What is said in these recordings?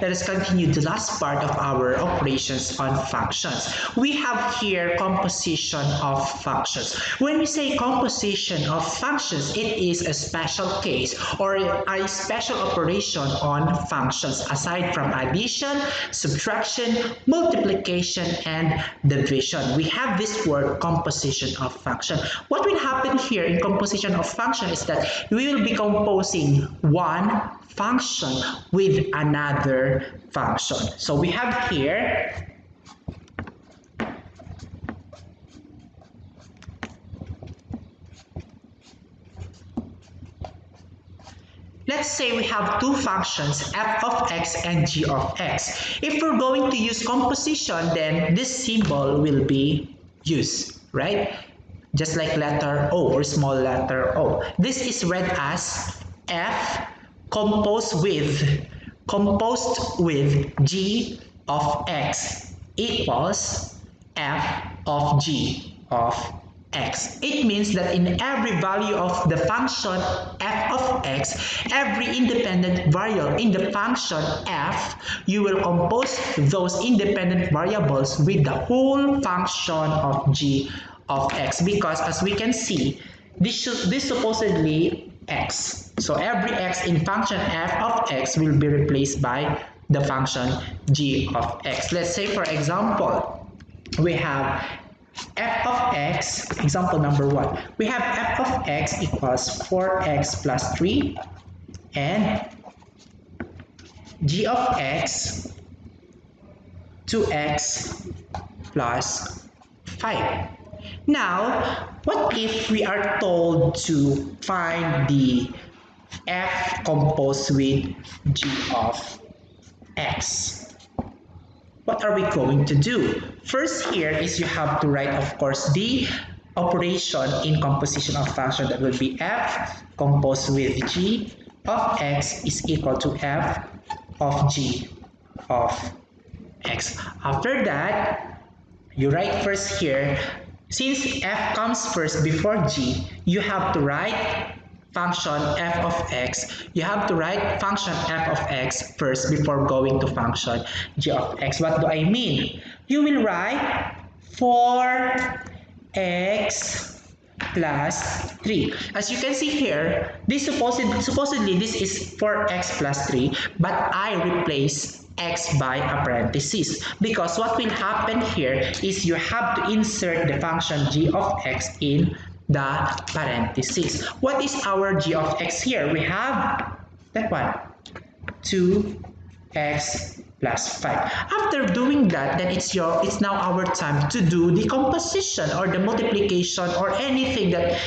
let us continue the last part of our operations on functions. We have here composition of functions. When we say composition of functions, it is a special case or a special operation on functions aside from addition, subtraction, multiplication, and division. We have this word composition of function. What will happen here in composition of function is that we will be composing one function with another function. So we have here let's say we have two functions, f of x and g of x. If we're going to use composition, then this symbol will be used, right? Just like letter O or small letter O. This is read as f composed with g of x equals f of g of x. It means that in every value of the function f of x, every independent variable in the function f, you will compose those independent variables with the whole function of g of x, because as we can see, this supposedly x. So every x in function f of x will be replaced by the function g of x. Let's say for example, we have f of x, example number 1. We have f of x equals 4x plus 3 and g of x 2x plus 5. Now, what if we are told to find the f composed with g of x? What are we going to do? First here is you have to write, of course, the operation in composition of function. That will be f composed with g of x is equal to f of g of x. After that, you write first here, since f comes first before g, you have to write function f of x. You have to write function f of x first before going to function g of x. What do I mean? You will write 4x plus 3. As you can see here, this supposedly this is 4x plus 3, but I replace x by a parenthesis, because what will happen here is you have to insert the function g of x in the parenthesis. What is our g of x here? We have that one, 2x plus 5. After doing that, then it's now our time to do the composition or the multiplication or anything that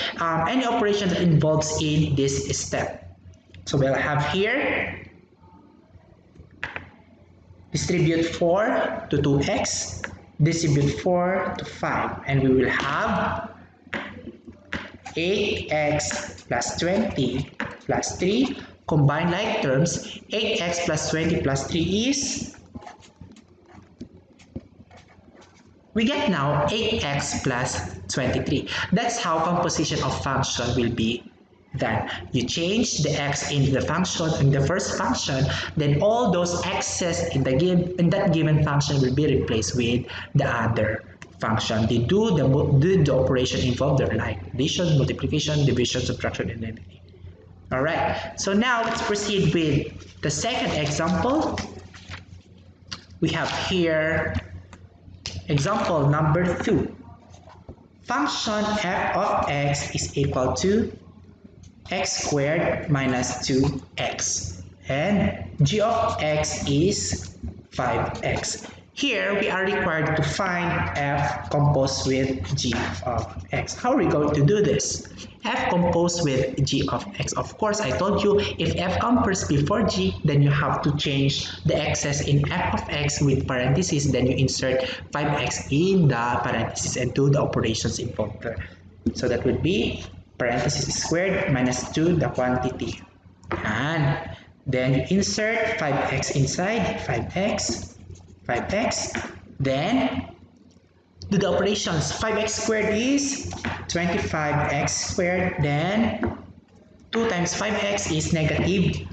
any operation that involves in this step. So we'll have here distribute 4 to 2x, distribute 4 to 5, and we will have 8x plus 20 plus 3. Combine like terms, 8x plus 20 plus 3 is, we get now 8x plus 23. That's how composition of function will be done. You change the x in the function, in the first function, then all those x's in that given function will be replaced with the other function. They do the operation involved there, like addition, multiplication, division, subtraction, and everything. Alright, so now let's proceed with the second example. We have here example number 2. Function f of x is equal to x squared minus 2x, and g of x is 5x. Here we are required to find f composed with g of x. How are we going to do this? F composed with g of x. Of course, I told you if f comes before g, then you have to change the x's in f of x with parentheses, then you insert 5x in the parentheses and do the operations involved there. So that would be parenthesis squared minus 2 the quantity, and then you insert 5x inside, 5x, then do the operations. 5x squared is 25x squared, then 2 times 5x is negative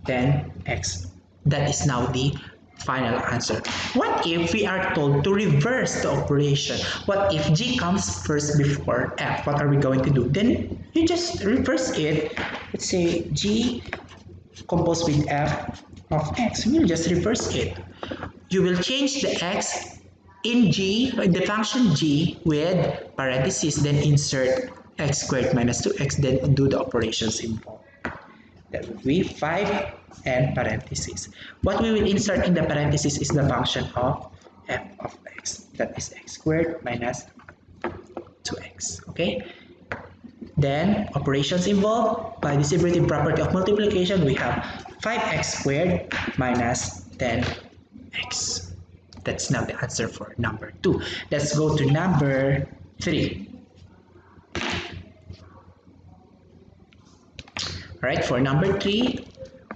10x. That is now the final answer. What if we are told to reverse the operation? What if G comes first before F? What are we going to do? Then you just reverse it. Let's say G composed with F of X. We'll just reverse it. You will change the X in G, the function G, with parentheses, then insert X squared minus 2X, then do the operations involved. That will be 5 and parentheses. What we will insert in the parentheses is the function of F of X. That is X squared minus 2X. Okay? Then, operations involved, by distributive property of multiplication, we have 5x squared minus 10x. That's now the answer for number 2. Let's go to number 3. Alright, for number 3,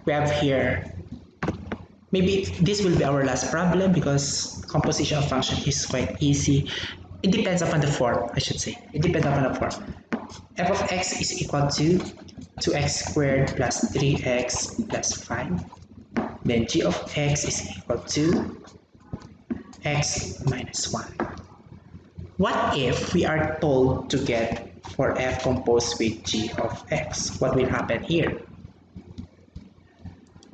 we have here, maybe this will be our last problem because composition of function is quite easy. It depends upon the form, I should say. It depends upon the form. F of x is equal to 2x squared plus 3x plus 5. Then g of x is equal to x minus 1. What if we are told to get for f composed with g of x? What will happen here?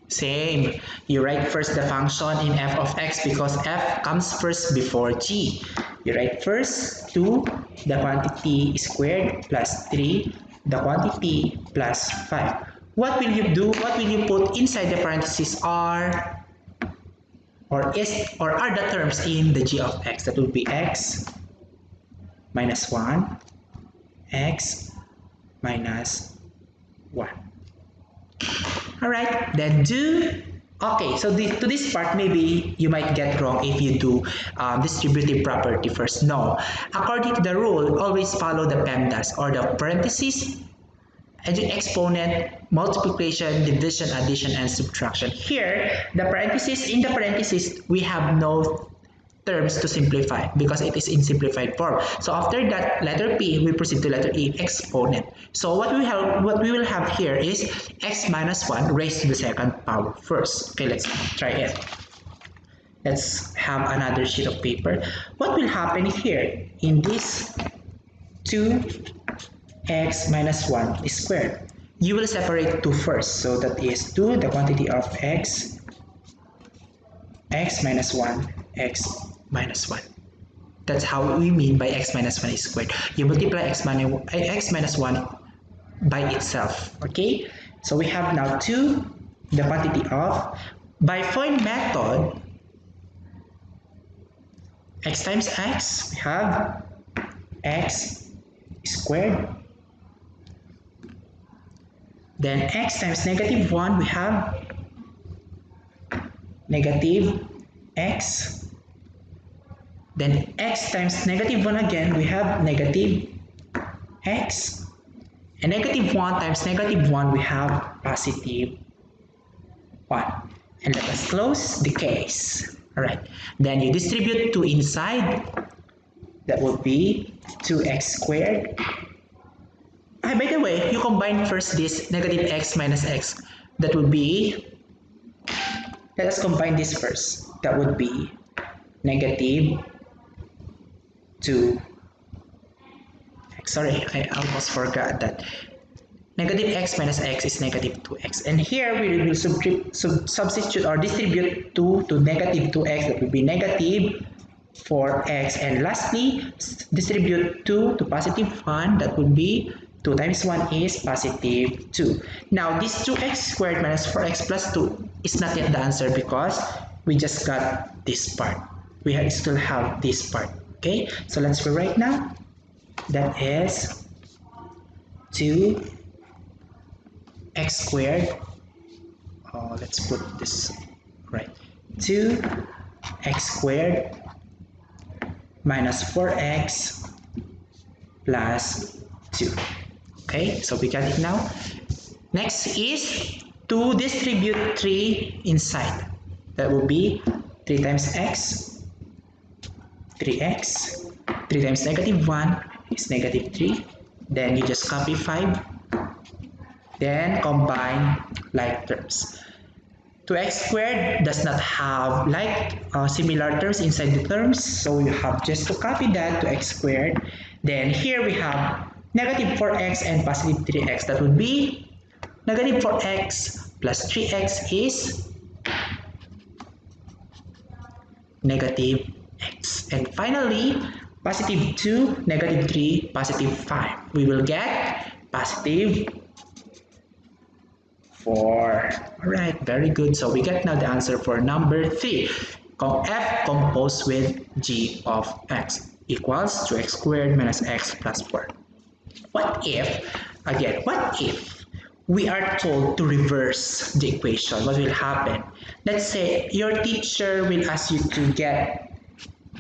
Same. You write first the function in f of x because f comes first before g. You write first 2, the quantity squared, plus 3, the quantity plus 5. What will you do? What will you put inside the parentheses are or are the terms in the g of x? That will be x minus 1, x minus 1. Alright, then do. Okay, so to this part, maybe you might get wrong if you do distributive property first. No, according to the rule, always follow the PEMDAS or the parentheses, exponent, multiplication, division, addition, and subtraction. Here, the parentheses, in the parentheses, we have no terms to simplify because it is in simplified form. So after that letter P, we proceed to letter E, exponent. So what we will have here is x minus 1 raised to the second power first. Okay, let's try it. Let's have another sheet of paper. What will happen here in this 2x minus 1 squared? You will separate 2 first. So that is 2, the quantity of x minus 1, x minus 1. That's how we mean by x minus 1 is squared. You multiply x minus 1 by itself. Okay? So we have now 2, the quantity of, by FOIL method, x times x, we have x squared. Then x times negative 1, we have negative x. Then x times negative 1 again, we have negative x. And negative 1 times negative 1, we have positive 1. And let us close the case. Alright, then you distribute 2 inside. That would be 2x squared. By the way, you combine first this negative x minus x. That would be, let us combine this first. That would be negative 2. Sorry, I almost forgot that. Negative x minus x is negative 2x. And here we will substitute or distribute 2 to negative 2x. That will be negative 4x. And lastly, distribute 2 to positive 1. That would be 2 times 1 is positive 2. Now, this 2x squared minus 4x plus 2 is not yet the answer because we just got this part. We still have this part. Okay, so let's rewrite now. That is 2x squared. Let's put this right. 2x squared minus 4x plus 2. Okay, so we got it now. Next is to distribute 3 inside. That will be 3 times x, 3x. 3 times negative 1 is negative 3. Then you just copy 5. Then combine like terms. 2x squared does not have like similar terms inside the terms, so you have just to copy that to x squared. Then here we have negative 4x and positive 3x. That would be negative 4x plus 3x is negative x. And finally, positive 2, negative 3, positive 5. We will get positive 4. Alright, very good. So we get now the answer for number 3. F composed with g of x equals 2x squared minus x plus 4. What if, again, what if we are told to reverse the equation? What will happen? Let's say your teacher will ask you to get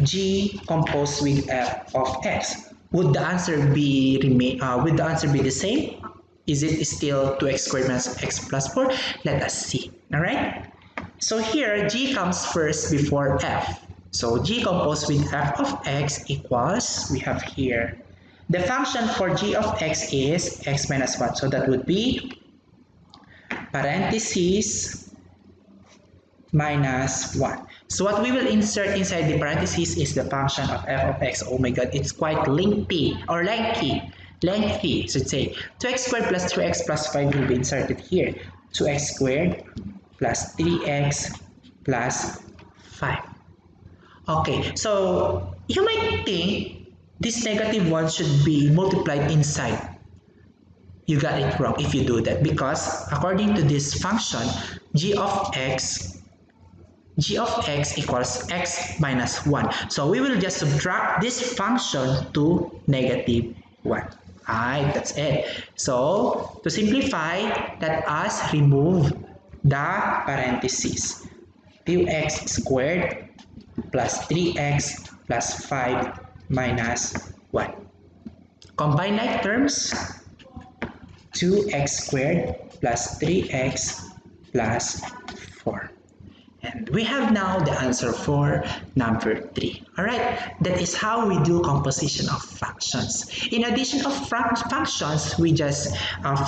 g composed with f of x. Would the answer be the same? Is it still 2x squared minus x plus 4? Let us see. Alright? So here, g comes first before f. So g composed with f of x equals, we have here, the function for g of x is x minus 1. So that would be parentheses minus 1. So what we will insert inside the parentheses is the function of f of x. Oh my god, it's quite lengthy, or lengthy, should say. 2x squared plus 3x plus 5 will be inserted here. 2x squared plus 3x plus 5. Okay, so you might think this negative 1 should be multiplied inside. You got it wrong if you do that, because according to this function, g of x equals x minus 1. So we will just subtract this function to negative 1. Alright, that's it. So to simplify, let us remove the parentheses. 2x squared plus 3x plus 5 minus 1. Combine like terms, 2x squared plus 3x plus 4. And we have now the answer for number 3. Alright, that is how we do composition of fractions. In addition of functions, we just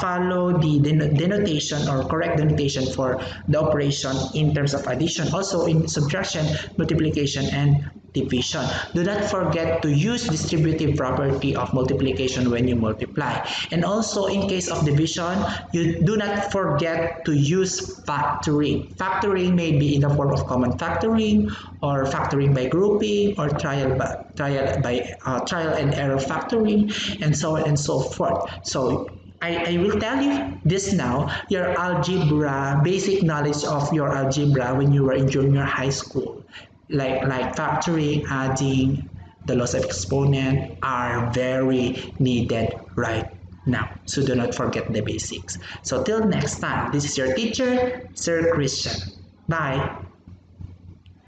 follow the denotation or correct denotation for the operation in terms of addition. Also in subtraction, multiplication, and division. Do not forget to use distributive property of multiplication when you multiply. And also in case of division, you do not forget to use factoring. Factoring may be in the form of common factoring, or factoring by grouping, or trial and error factoring, and so on and so forth. So I will tell you this now, your algebra, basic knowledge of your algebra when you were in junior high school, like factoring, adding, the laws of exponent are very needed right now. So do not forget the basics. So till next time, this is your teacher, Sir Christian. Bye.